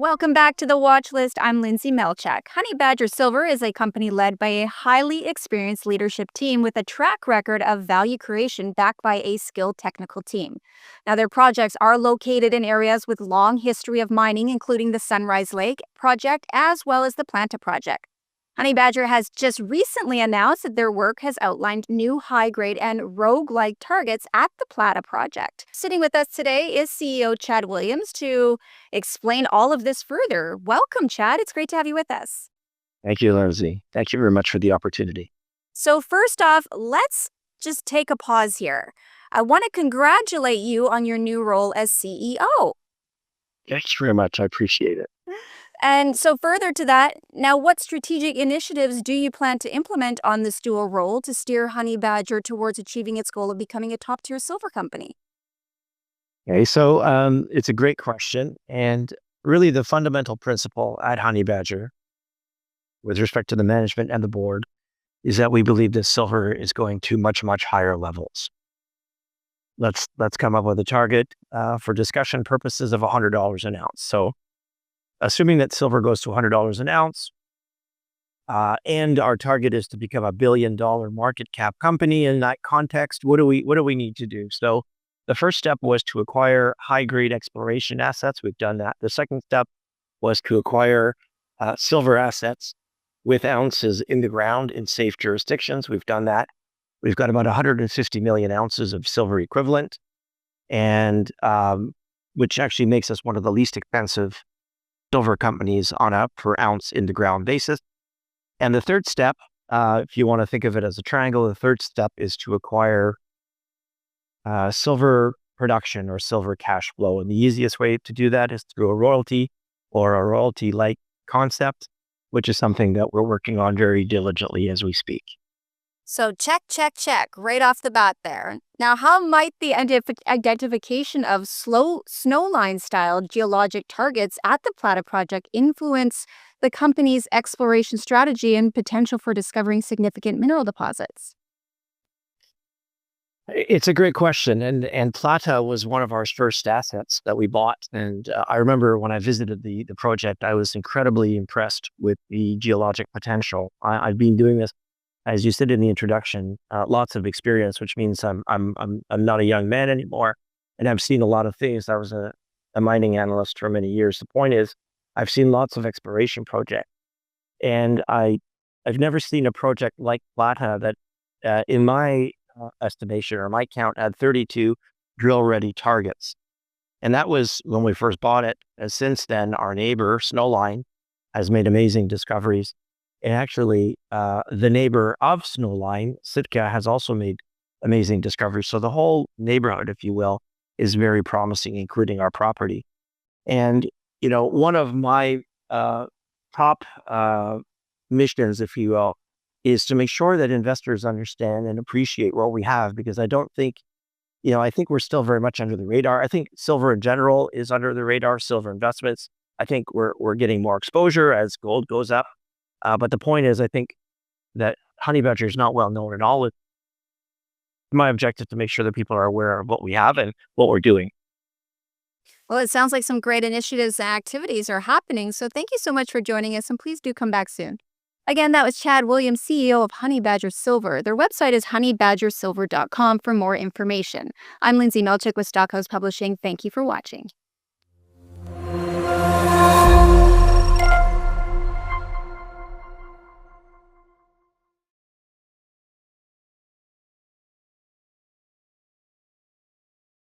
Welcome back to the watch list. I'm Lindsay Melchak. Honey Badger Silver is a company led by a highly experienced leadership team with a track record of value creation backed by a skilled technical team. Now, their projects are located in areas with long history of mining, including the Sunrise Lake project as well as the Plata project. Honey Badger has just recently announced that their work has outlined new high-grade and roguelike targets at the Plata project. Sitting with us today is CEO Chad Williams to explain all of this further. Welcome, Chad. It's great to have you with us. Thank you, Lindsay. Thank you very much for the opportunity. So first off, let's just take a pause here. I want to congratulate you on your new role as CEO. Thanks very much. I appreciate it. And so further to that, now what strategic initiatives do you plan to implement on this dual role to steer Honey Badger towards achieving its goal of becoming a top-tier silver company? Okay, so it's a great question. And really the fundamental principle at Honey Badger with respect to the management and the board is that we believe that silver is going to much, much higher levels. Let's come up with a target for discussion purposes of $100 an ounce. So assuming that silver goes to $100 an ounce, and our target is to become a $1 billion market cap company in that context, what do we need to do? So the first step was to acquire high-grade exploration assets. We've done that. The second step was to acquire silver assets with ounces in the ground in safe jurisdictions. We've done that. We've got about 150 million ounces of silver equivalent, and which actually makes us one of the least expensive silver companies on a per ounce in the ground basis. And the third step, if you want to think of it as a triangle, the third step is to acquire silver production or silver cash flow. And the easiest way to do that is through a royalty or a royalty-like concept, which is something that we're working on very diligently as we speak. So check, right off the bat there. Now, how might the identification of snowline-style geologic targets at the Plata project influence the company's exploration strategy and potential for discovering significant mineral deposits? It's a great question. And Plata was one of our first assets that we bought. And I remember when I visited the project, I was incredibly impressed with the geologic potential. I've been doing this, as you said in the introduction, lots of experience, which means I'm not a young man anymore, and I've seen a lot of things. I was a mining analyst for many years. The point is, I've seen lots of exploration projects, and I've never seen a project like Plata that, in my estimation or my count, had 32 drill-ready targets, and that was when we first bought it. And since then, our neighbor Snowline has made amazing discoveries. And actually, the neighbor of Snowline, Sitka, has also made amazing discoveries. So the whole neighborhood, if you will, is very promising, including our property. And, one of my top missions, if you will, is to make sure that investors understand and appreciate what we have, because I don't think, I think we're still very much under the radar. I think silver in general is under the radar, silver investments. I think we're getting more exposure as gold goes up. But the point is, I think that Honey Badger is not well known at all. It's my objective to make sure that people are aware of what we have and what we're doing. Well, it sounds like some great initiatives and activities are happening. So thank you so much for joining us, and please do come back soon. Again, that was Chad Williams, CEO of Honey Badger Silver. Their website is honeybadgersilver.com for more information. I'm Lindsay Melchak with Stockhouse Publishing. Thank you for watching.